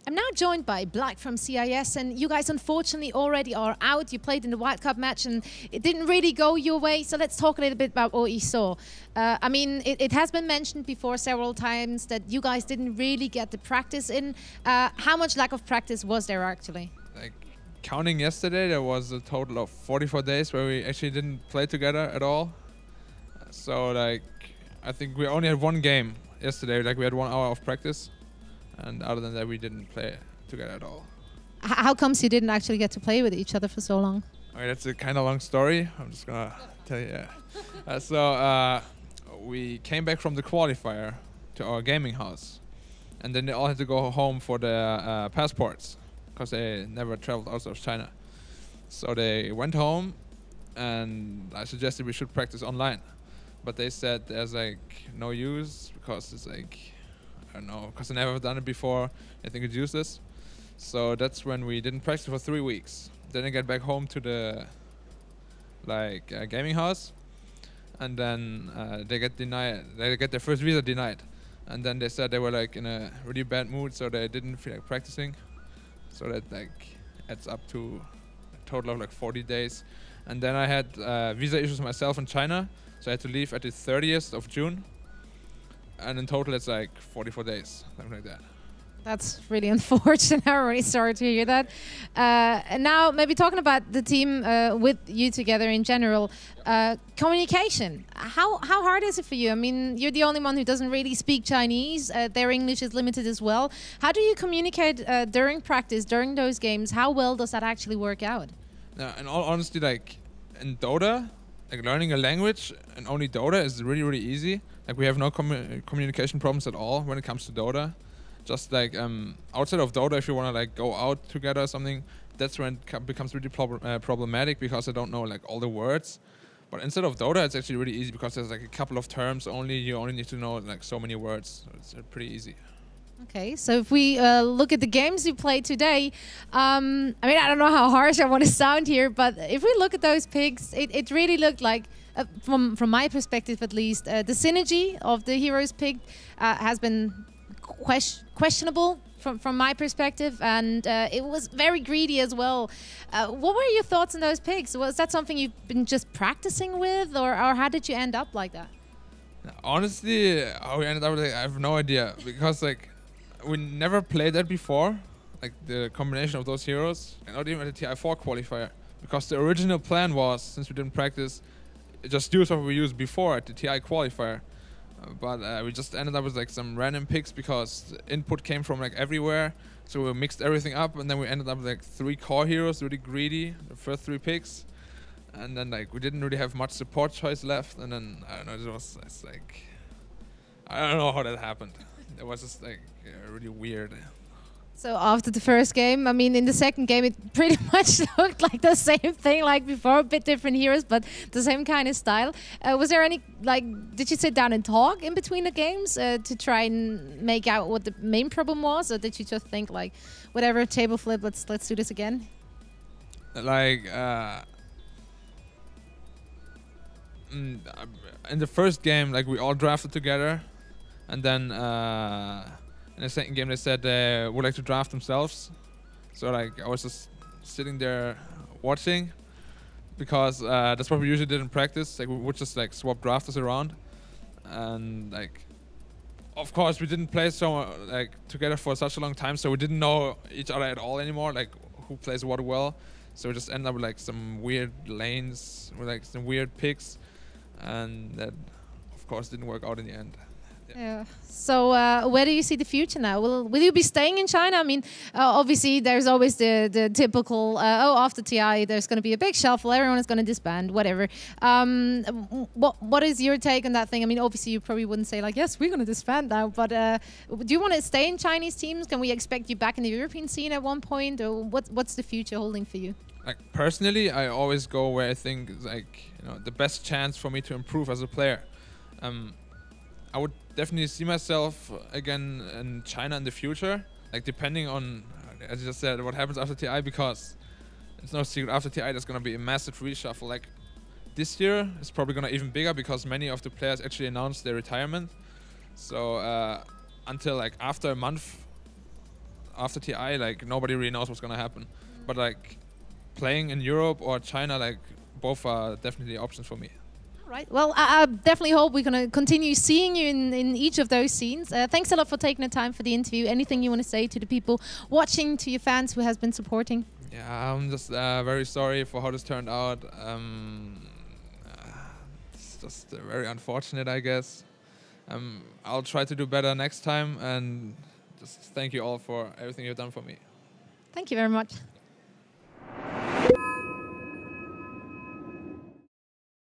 I'm now joined by Black from CIS, and you guys unfortunately already are out. You played in the Wild Cup match and it didn't really go your way, so let's talk a little bit about what you saw. I mean, it has been mentioned before several times that you guys didn't really get the practice in. How much lack of practice was there actually? Like, counting yesterday, there was a total of 44 days where we actually didn't play together at all. So like, I think we only had one game yesterday, like we had 1 hour of practice. And other than that, we didn't play together at all. How comes you didn't actually get to play with each other for so long? Okay, that's a kind of long story. I'm just gonna tell you. We came back from the qualifier to our gaming house, and then they all had to go home for their passports because they never traveled outside of China. So they went home, and I suggested we should practice online, but they said there's like no use because it's like, I don't know, because I never done it before. I think it's useless. So that's when we didn't practice for 3 weeks. Then I get back home to the gaming house, and then they get denied. They get their first visa denied, and then they said they were like in a really bad mood, so they didn't feel like practicing. So that like adds up to a total of like 40 days. And then I had visa issues myself in China, so I had to leave at the 30th of June. And in total, it's like 44 days, something like that. That's really unfortunate. I'm really sorry to hear that. And now, maybe talking about the team with you together in general, communication. How hard is it for you? I mean, you're the only one who doesn't really speak Chinese. Their English is limited as well. How do you communicate during practice, during those games? How well does that actually work out? In all honesty, like in Dota, like learning a language and only Dota is really, really easy. Like we have no communication problems at all when it comes to Dota. Just like outside of Dota, if you want to like go out together or something, that's when it becomes really problematic because I don't know like all the words. But instead of Dota, it's actually really easy because there's like a couple of terms only. You only need to know like so many words. So it's pretty easy. Okay, so if we look at the games you played today, I mean, I don't know how harsh I want to sound here, but if we look at those picks, it really looked like, from my perspective at least, the synergy of the heroes picked has been questionable from my perspective, and it was very greedy as well. What were your thoughts on those picks? Was that something you've been just practicing with, or how did you end up like that? Honestly, how we ended up, like, I have no idea, because like we never played that before, like the combination of those heroes, and not even at the TI4 qualifier, because the original plan was, since we didn't practice, just use what we used before at the TI qualifier. But we just ended up with like some random picks because the input came from like everywhere, so we mixed everything up, and then we ended up with like 3 core heroes, really greedy, the first 3 picks, and then like we didn't really have much support choice left, and then I don't know, it's like, I don't know how that happened. It was just like really weird. So after the first game, I mean, in the second game, it pretty much looked like the same thing like before, a bit different heroes, but the same kind of style. Was there any, like, did you sit down and talk in between the games to try and make out what the main problem was, or did you just think like, whatever, table flip, let's do this again? Like, in the first game, like we all drafted together, and then in the second game, they said they would like to draft themselves. So like, I was just sitting there watching, because that's what we usually did in practice. Like, we would just like swap drafters around, and like, of course, we didn't play so like together for such a long time, so we didn't know each other at all anymore. Like, who plays what well. So we just ended up with like some weird lanes, with like some weird picks, and that, of course, didn't work out in the end. Yeah. So where do you see the future now? Will you be staying in China? I mean, obviously there's always the typical, oh, after TI there's going to be a big shuffle, everyone is going to disband, whatever. What is your take on that thing? I mean, obviously you probably wouldn't say like, yes, we're going to disband now, but do you want to stay in Chinese teams? Can we expect you back in the European scene at one point, or what's the future holding for you? Like, personally, I always go where I think is like, you know, the best chance for me to improve as a player. I would definitely see myself again in China in the future, like depending on, as I just said, what happens after TI, because it's no secret, after TI there's going to be a massive reshuffle. Like, this year it's probably going to be even bigger because many of the players actually announced their retirement. So until like after a month after TI, like nobody really knows what's gonna happen. But like playing in Europe or China, like both are definitely options for me. Right. Well, I definitely hope we're going to continue seeing you in each of those scenes. Thanks a lot for taking the time for the interview. Anything you want to say to the people watching, to your fans who has been supporting? Yeah, I'm just very sorry for how this turned out. It's just very unfortunate, I guess. I'll try to do better next time, and just thank you all for everything you've done for me. Thank you very much.